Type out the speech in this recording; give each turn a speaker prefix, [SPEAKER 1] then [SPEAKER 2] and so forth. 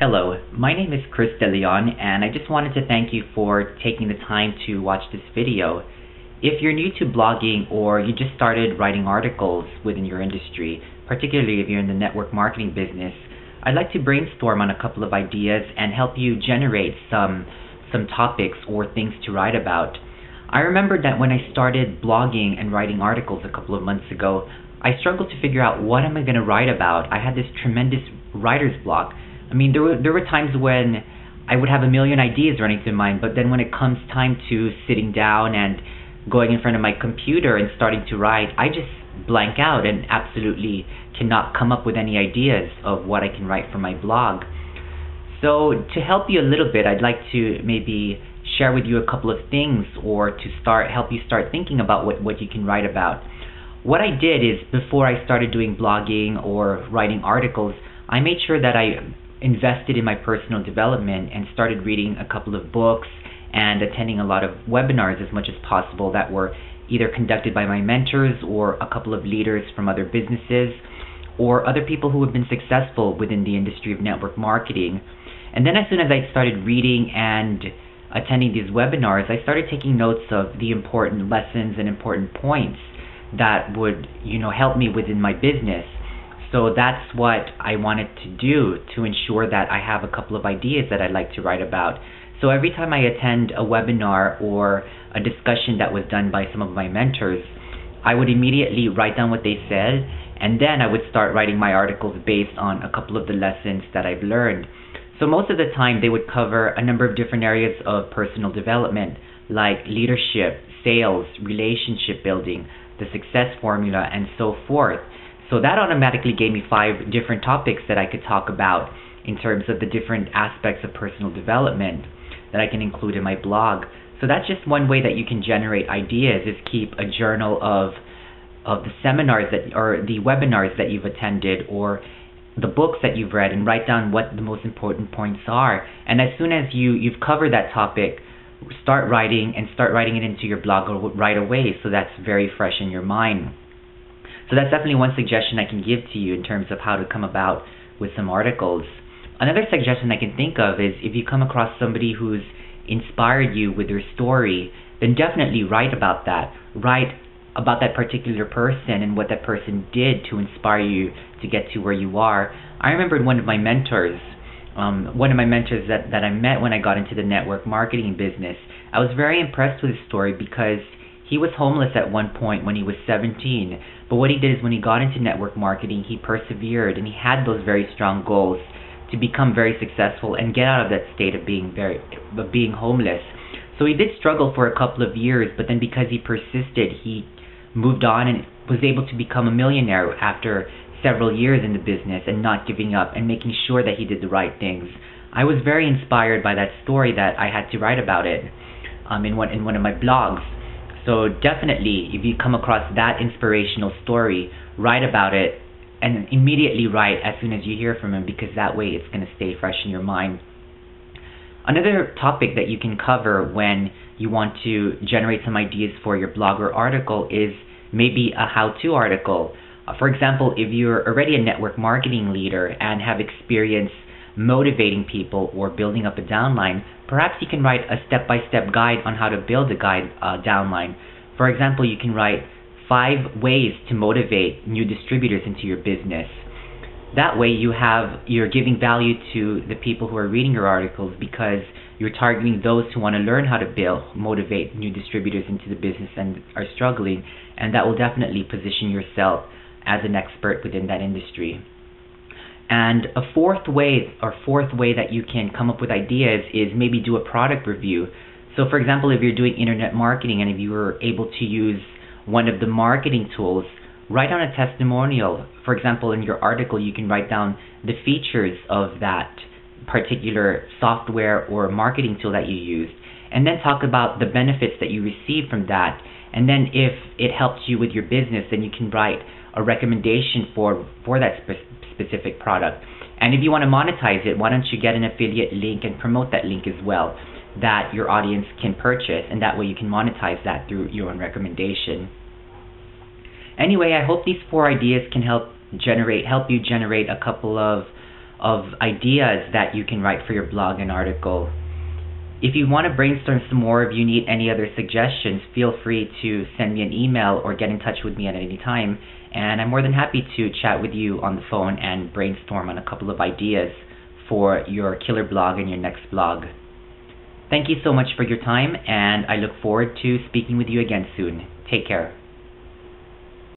[SPEAKER 1] Hello, my name is Chris DeLeon, and I just wanted to thank you for taking the time to watch this video. If you're new to blogging or you just started writing articles within your industry, particularly if you're in the network marketing business, I'd like to brainstorm on a couple of ideas and help you generate some topics or things to write about. I remember that when I started blogging and writing articles a couple of months ago, I struggled to figure out what am I going to write about. I had this tremendous writer's block. I mean, there were times when I would have a million ideas running through mind, but then when it comes time to sitting down and going in front of my computer and starting to write, I just blank out and absolutely cannot come up with any ideas of what I can write for my blog. So to help you a little bit, I'd like to maybe share with you a couple of things or to help you start thinking about what you can write about. What I did is, before I started doing blogging or writing articles, I made sure that I invested in my personal development and started reading a couple of books and attending a lot of webinars as much as possible that were either conducted by my mentors or a couple of leaders from other businesses or other people who have been successful within the industry of network marketing. And then as soon as I started reading and attending these webinars, I started taking notes of the important lessons and important points that would, help me within my business. So that's what I wanted to do to ensure that I have a couple of ideas that I'd like to write about. So every time I attend a webinar or a discussion that was done by some of my mentors, I would immediately write down what they said, and then I would start writing my articles based on a couple of the lessons that I've learned. So most of the time they would cover a number of different areas of personal development, like leadership, sales, relationship building, the success formula, and so forth. So that automatically gave me 5 different topics that I could talk about in terms of the different aspects of personal development that I can include in my blog. So that's just one way that you can generate ideas, is keep a journal of the seminars or the webinars that you've attended or the books that you've read, and write down what the most important points are. And as soon as you've covered that topic, start writing it into your blog right away, so that's very fresh in your mind. So that's definitely one suggestion I can give to you in terms of how to come about with some articles. Another suggestion I can think of is, if you come across somebody who's inspired you with their story, then definitely write about that. Write about that particular person and what that person did to inspire you to get to where you are. I remembered one of my mentors that I met when I got into the network marketing business. I was very impressed with his story because he was homeless at one point when he was 17, but what he did is, when he got into network marketing, he persevered and he had those very strong goals to become very successful and get out of that state of being homeless. So he did struggle for a couple of years, but then because he persisted, he moved on and was able to become a millionaire after several years in the business and not giving up and making sure that he did the right things. I was very inspired by that story that I had to write about it in one of my blogs. So definitely, if you come across that inspirational story, write about it and immediately write as soon as you hear from him, because that way it's going to stay fresh in your mind. Another topic that you can cover when you want to generate some ideas for your blog or article is maybe a how-to article. For example, if you're already a network marketing leader and have experience motivating people or building up a downline, perhaps you can write a step-by-step guide on how to build a downline. For example, you can write 5 ways to motivate new distributors into your business. That way you're giving value to the people who are reading your articles, because you're targeting those who want to learn how to motivate new distributors into the business and are struggling, and that will definitely position yourself as an expert within that industry. And a fourth way that you can come up with ideas is maybe do a product review. So for example, if you're doing internet marketing and if you were able to use one of the marketing tools, write down a testimonial. For example, in your article, you can write down the features of that particular software or marketing tool that you used, and then talk about the benefits that you received from that. And then if it helps you with your business, then you can write a recommendation for that specific product. And if you want to monetize it, why don't you get an affiliate link and promote that link as well, that your audience can purchase, and that way you can monetize that through your own recommendation. Anyway, I hope these 4 ideas can help you generate a couple of of ideas that you can write for your blog and article. If you want to brainstorm some more, if you need any other suggestions, feel free to send me an email or get in touch with me at any time, and I'm more than happy to chat with you on the phone and brainstorm on a couple of ideas for your killer blog and your next blog. Thank you so much for your time, and I look forward to speaking with you again soon. Take care.